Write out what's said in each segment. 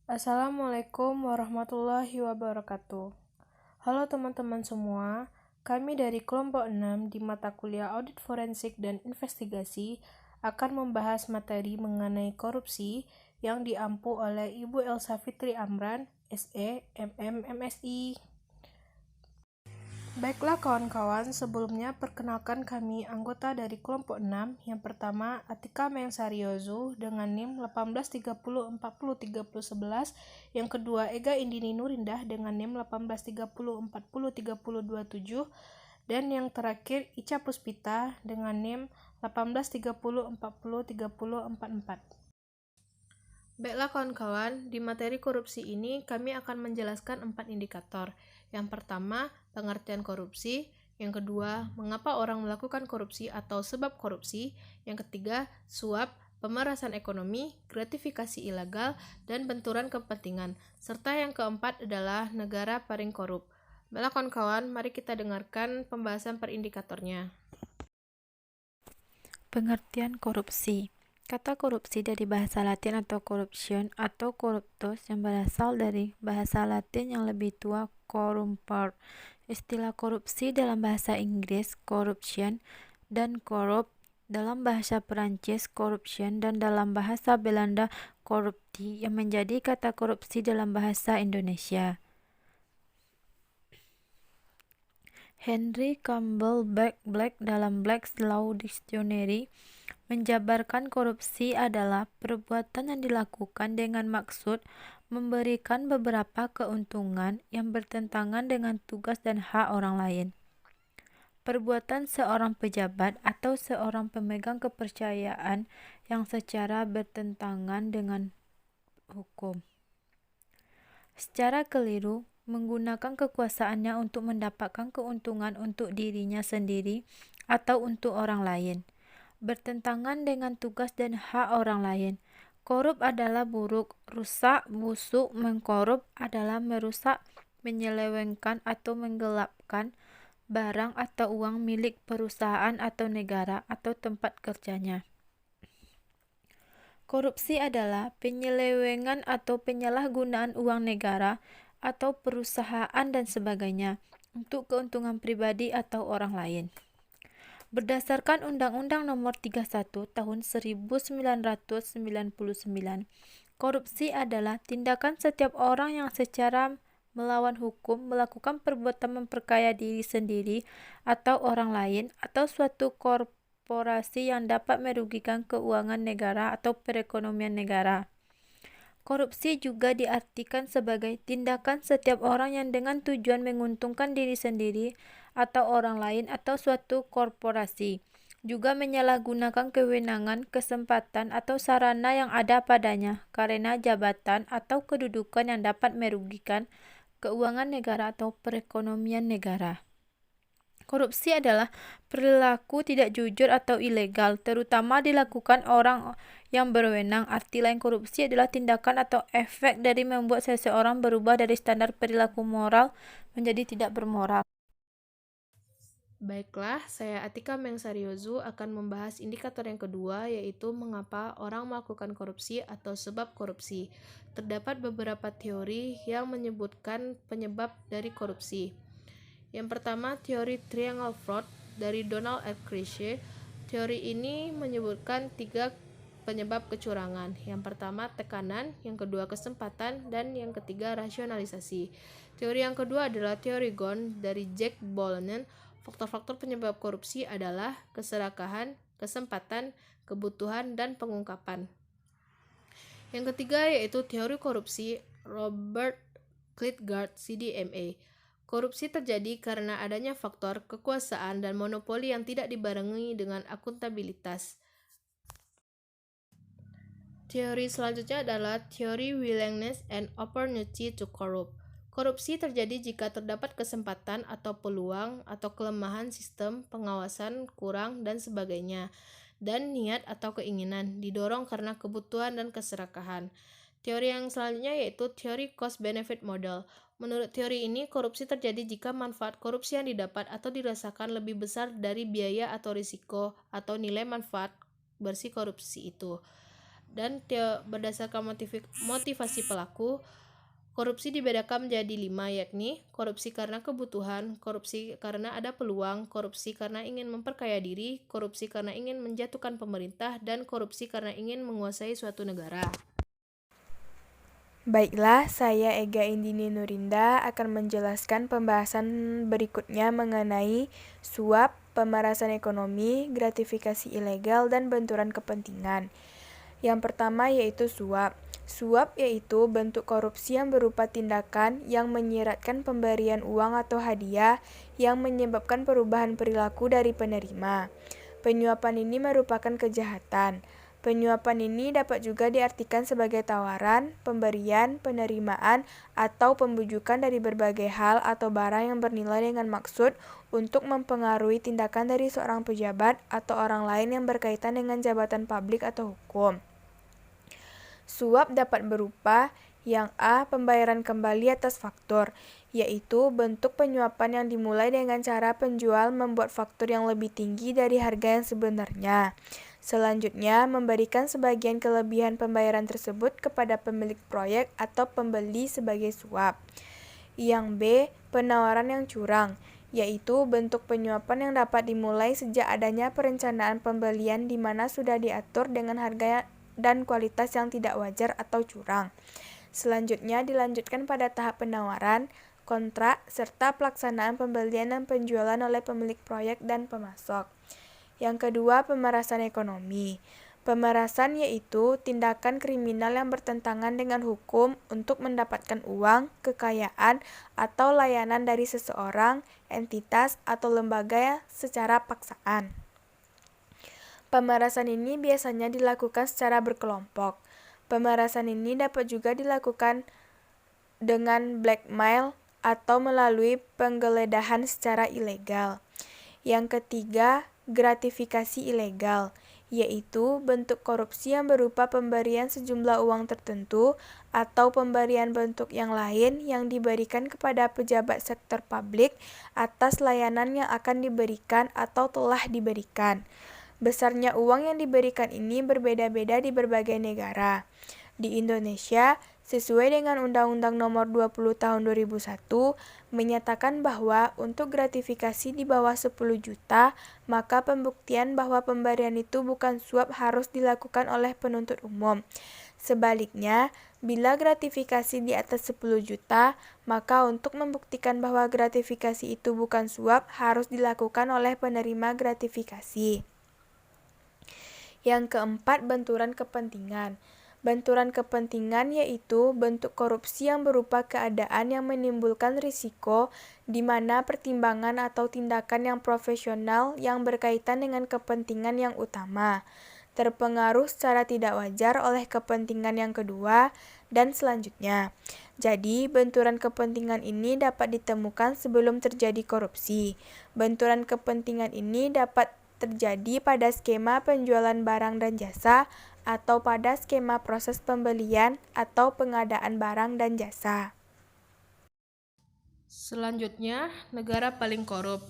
Assalamualaikum warahmatullahi wabarakatuh. Halo teman-teman semua, kami dari kelompok 6 di mata kuliah Audit Forensik dan Investigasi akan membahas materi mengenai korupsi yang diampu oleh Ibu Elsa Fitri Amran, SE, MM, MSI. Baiklah kawan-kawan, sebelumnya perkenalkan kami anggota dari kelompok 6. Yang pertama, Atika Mengsariozu dengan NIM 1830403011. Yang kedua, Ega Indini Nurindah dengan NIM 1830403027. Dan yang terakhir, Ica Puspita dengan NIM 1830403044. Baiklah kawan-kawan, di materi korupsi ini kami akan menjelaskan 4 indikator. Yang pertama, pengertian korupsi. Yang kedua, mengapa orang melakukan korupsi atau sebab korupsi. Yang ketiga, suap, pemerasan ekonomi, gratifikasi ilegal, dan benturan kepentingan. Serta yang keempat adalah negara paling korup. Baiklah kawan-kawan, mari kita dengarkan pembahasan per indikatornya. Pengertian korupsi. Kata korupsi dari bahasa Latin atau corruption atau corruptus yang berasal dari bahasa Latin yang lebih tua corrumpere. Istilah korupsi dalam bahasa Inggris corruption dan corrupt, dalam bahasa Perancis corruption, dan dalam bahasa Belanda corruptie yang menjadi kata korupsi dalam bahasa Indonesia. Henry Campbell Black dalam Black's Law Dictionary menjabarkan korupsi adalah perbuatan yang dilakukan dengan maksud memberikan beberapa keuntungan yang bertentangan dengan tugas dan hak orang lain. Perbuatan seorang pejabat atau seorang pemegang kepercayaan yang secara bertentangan dengan hukum, secara keliru menggunakan kekuasaannya untuk mendapatkan keuntungan untuk dirinya sendiri atau untuk orang lain, bertentangan dengan tugas dan hak orang lain. Korup adalah buruk, rusak, busuk. Mengkorup adalah merusak, menyelewengkan atau menggelapkan barang atau uang milik perusahaan atau negara atau tempat kerjanya. Korupsi adalah penyelewengan atau penyalahgunaan uang negara atau perusahaan dan sebagainya untuk keuntungan pribadi atau orang lain. Berdasarkan Undang-Undang Nomor 31 Tahun 1999, korupsi adalah tindakan setiap orang yang secara melawan hukum melakukan perbuatan memperkaya diri sendiri atau orang lain atau suatu korporasi yang dapat merugikan keuangan negara atau perekonomian negara. Korupsi juga diartikan sebagai tindakan setiap orang yang dengan tujuan menguntungkan diri sendiri atau orang lain atau suatu korporasi, juga menyalahgunakan kewenangan, kesempatan, atau sarana yang ada padanya karena jabatan atau kedudukan yang dapat merugikan keuangan negara atau perekonomian negara. Korupsi adalah perilaku tidak jujur atau ilegal, terutama dilakukan orang yang berwenang. Arti lain korupsi adalah tindakan atau efek dari membuat seseorang berubah dari standar perilaku moral menjadi tidak bermoral. Baiklah, saya Atika Mengsariozu akan membahas indikator yang kedua, yaitu mengapa orang melakukan korupsi atau sebab korupsi. Terdapat beberapa teori yang menyebutkan penyebab dari korupsi. Yang pertama, teori Triangle Fraud dari Donald F. Krishke. Teori ini menyebutkan 3 penyebab kecurangan. Yang pertama, tekanan, yang kedua, kesempatan, dan yang ketiga, rasionalisasi. Teori yang kedua adalah teori Ghosn dari Jack Bollenen. Faktor-faktor penyebab korupsi adalah keserakahan, kesempatan, kebutuhan, dan pengungkapan. Yang ketiga yaitu teori korupsi Robert Klitgard, CDMA. Korupsi terjadi karena adanya faktor kekuasaan dan monopoli yang tidak dibarengi dengan akuntabilitas. Teori selanjutnya adalah teori willingness and opportunity to corrupt. Korupsi terjadi jika terdapat kesempatan atau peluang atau kelemahan sistem pengawasan kurang dan sebagainya, dan niat atau keinginan didorong karena kebutuhan dan keserakahan. Teori yang selanjutnya yaitu teori cost-benefit model. Menurut teori ini, korupsi terjadi jika manfaat korupsi yang didapat atau dirasakan lebih besar dari biaya atau risiko atau nilai manfaat bersih korupsi itu. Dan berdasarkan motivasi pelaku, korupsi dibedakan menjadi 5, yakni korupsi karena kebutuhan, korupsi karena ada peluang, korupsi karena ingin memperkaya diri, korupsi karena ingin menjatuhkan pemerintah, dan korupsi karena ingin menguasai suatu negara. Baiklah, saya Ega Indini Nurinda akan menjelaskan pembahasan berikutnya mengenai suap, pemerasan ekonomi, gratifikasi ilegal, dan benturan kepentingan. Yang pertama yaitu suap. Suap yaitu bentuk korupsi yang berupa tindakan yang menyiratkan pemberian uang atau hadiah yang menyebabkan perubahan perilaku dari penerima. Penyuapan ini merupakan kejahatan. Penyuapan ini dapat juga diartikan sebagai tawaran, pemberian, penerimaan, atau pembujukan dari berbagai hal atau barang yang bernilai dengan maksud untuk mempengaruhi tindakan dari seorang pejabat atau orang lain yang berkaitan dengan jabatan publik atau hukum. Suap dapat berupa yang A. Pembayaran kembali atas faktur, yaitu bentuk penyuapan yang dimulai dengan cara penjual membuat faktur yang lebih tinggi dari harga yang sebenarnya. Selanjutnya, memberikan sebagian kelebihan pembayaran tersebut kepada pemilik proyek atau pembeli sebagai suap. Yang B. Penawaran yang curang, yaitu bentuk penyuapan yang dapat dimulai sejak adanya perencanaan pembelian di mana sudah diatur dengan harga dan kualitas yang tidak wajar atau curang. Selanjutnya dilanjutkan pada tahap penawaran, kontrak, serta pelaksanaan pembelian dan penjualan oleh pemilik proyek dan pemasok. Yang kedua, pemerasan ekonomi. Pemerasan yaitu tindakan kriminal yang bertentangan dengan hukum untuk mendapatkan uang, kekayaan, atau layanan dari seseorang, entitas, atau lembaga secara paksaan. Pemerasan ini biasanya dilakukan secara berkelompok. Pemerasan ini dapat juga dilakukan dengan blackmail atau melalui penggeledahan secara ilegal. Yang ketiga, gratifikasi ilegal, yaitu bentuk korupsi yang berupa pemberian sejumlah uang tertentu atau pemberian bentuk yang lain yang diberikan kepada pejabat sektor publik atas layanan yang akan diberikan atau telah diberikan. Besarnya uang yang diberikan ini berbeda-beda di berbagai negara. Di Indonesia, sesuai dengan Undang-Undang Nomor 20 Tahun 2001, menyatakan bahwa untuk gratifikasi di bawah 10 juta, maka pembuktian bahwa pemberian itu bukan suap harus dilakukan oleh penuntut umum. Sebaliknya, bila gratifikasi di atas 10 juta, maka untuk membuktikan bahwa gratifikasi itu bukan suap harus dilakukan oleh penerima gratifikasi. Yang keempat, benturan kepentingan. Benturan kepentingan yaitu bentuk korupsi yang berupa keadaan yang menimbulkan risiko di mana pertimbangan atau tindakan yang profesional yang berkaitan dengan kepentingan yang utama terpengaruh secara tidak wajar oleh kepentingan yang kedua dan selanjutnya. Jadi, benturan kepentingan ini dapat ditemukan sebelum terjadi korupsi. Benturan kepentingan ini dapat terjadi pada skema penjualan barang dan jasa atau pada skema proses pembelian atau pengadaan barang dan jasa. Selanjutnya, negara paling korup.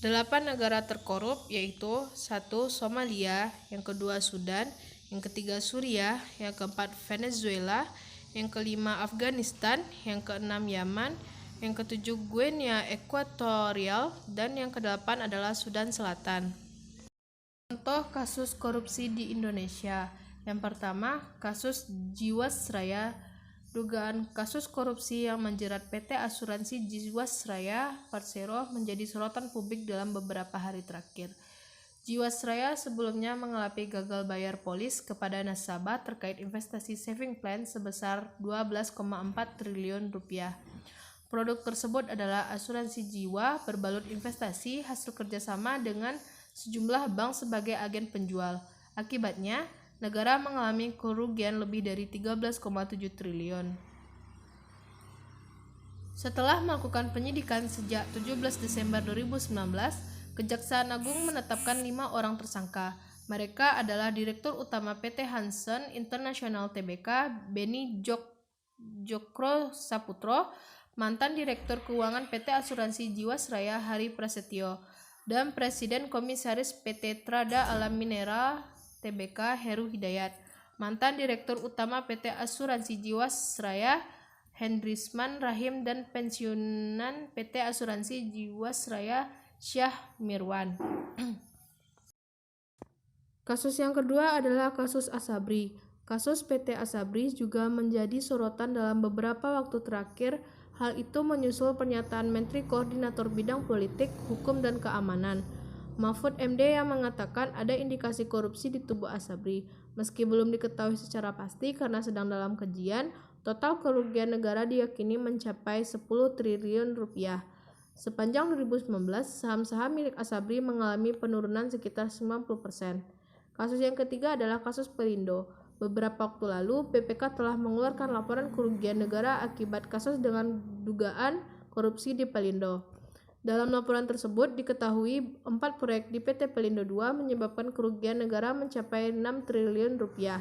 8 negara terkorup yaitu 1. Somalia, yang kedua Sudan, yang ketiga Suriah, yang keempat Venezuela, yang kelima Afghanistan, yang keenam Yaman, yang ketujuh Guinea Ekuatorial, dan yang kedelapan adalah Sudan Selatan. Contoh kasus korupsi di Indonesia. Yang pertama, kasus Jiwasraya. Dugaan kasus korupsi yang menjerat PT Asuransi Jiwasraya Persero menjadi sorotan publik dalam beberapa hari terakhir. Jiwasraya sebelumnya mengalami gagal bayar polis kepada nasabah terkait investasi saving plan sebesar 12,4 triliun rupiah. Produk tersebut adalah asuransi jiwa berbalut investasi hasil kerjasama dengan sejumlah bank sebagai agen penjual. Akibatnya, negara mengalami kerugian lebih dari 13,7 triliun. Setelah melakukan penyidikan sejak 17 Desember 2019, Kejaksaan Agung menetapkan 5 orang tersangka. Mereka adalah Direktur Utama PT Hansen International Tbk, Beni Jokro Saputro, mantan Direktur Keuangan PT Asuransi Jiwasraya Hari Prasetyo, dan Presiden Komisaris PT Trada Alam Mineral Tbk Heru Hidayat. mantan Direktur Utama PT Asuransi Jiwasraya Hendrisman Rahim, dan pensiunan PT Asuransi Jiwasraya Syah Mirwan. Kasus yang kedua adalah kasus Asabri. Kasus PT Asabri juga menjadi sorotan dalam beberapa waktu terakhir. Hal itu menyusul pernyataan Menteri Koordinator Bidang Politik, Hukum, dan Keamanan, Mahfud MD, yang mengatakan ada indikasi korupsi di tubuh Asabri. Meski belum diketahui secara pasti karena sedang dalam kajian, total kerugian negara diyakini mencapai 10 triliun rupiah. Sepanjang 2019, saham-saham milik Asabri mengalami penurunan sekitar 90%. Kasus yang ketiga adalah kasus Pelindo. Beberapa waktu lalu, BPK telah mengeluarkan laporan kerugian negara akibat kasus dengan dugaan korupsi di Pelindo. Dalam laporan tersebut diketahui 4 proyek di PT Pelindo II menyebabkan kerugian negara mencapai 6 triliun rupiah.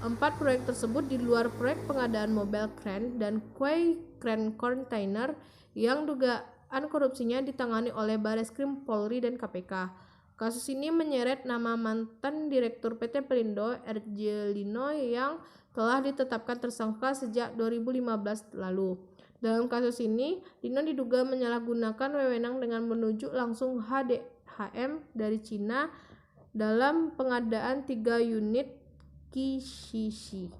4 proyek tersebut di luar proyek pengadaan mobile crane dan quay crane container yang dugaan korupsinya ditangani oleh Bareskrim Polri dan KPK. Kasus ini menyeret nama mantan Direktur PT Pelindo, Erjelino, yang telah ditetapkan tersangka sejak 2015 lalu. Dalam kasus ini, Lino diduga menyalahgunakan wewenang dengan menunjuk langsung HDHM dari Cina dalam pengadaan 3 unit Kishishi.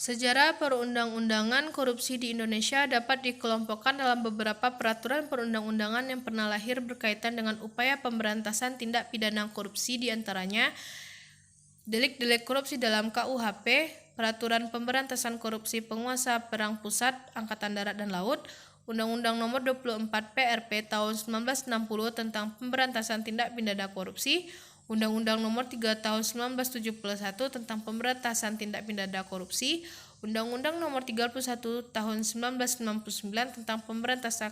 Sejarah perundang-undangan korupsi di Indonesia dapat dikelompokkan dalam beberapa peraturan perundang-undangan yang pernah lahir berkaitan dengan upaya pemberantasan tindak pidana korupsi, diantaranya delik-delik korupsi dalam KUHP, Peraturan Pemberantasan Korupsi Penguasa Perang Pusat Angkatan Darat dan Laut, Undang-Undang Nomor 24 PRP Tahun 1960 tentang Pemberantasan Tindak Pidana Korupsi, Undang-Undang Nomor 3 Tahun 1971 tentang Pemberantasan Tindak Pidana Korupsi, Undang-Undang Nomor 31 Tahun 1999 tentang Pemberantasan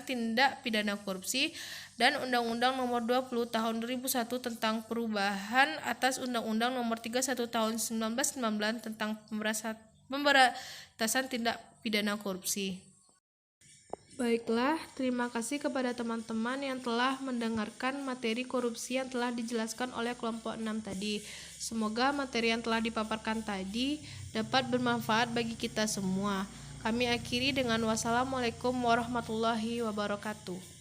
Tindak Pidana Korupsi, dan Undang-Undang Nomor 20 Tahun 2001 tentang perubahan atas Undang-Undang Nomor 31 Tahun 1999 tentang Pemberantasan Tindak Pidana Korupsi. Baiklah, terima kasih kepada teman-teman yang telah mendengarkan materi korupsi yang telah dijelaskan oleh kelompok 6 tadi. Semoga materi yang telah dipaparkan tadi dapat bermanfaat bagi kita semua. Kami akhiri dengan wassalamualaikum warahmatullahi wabarakatuh.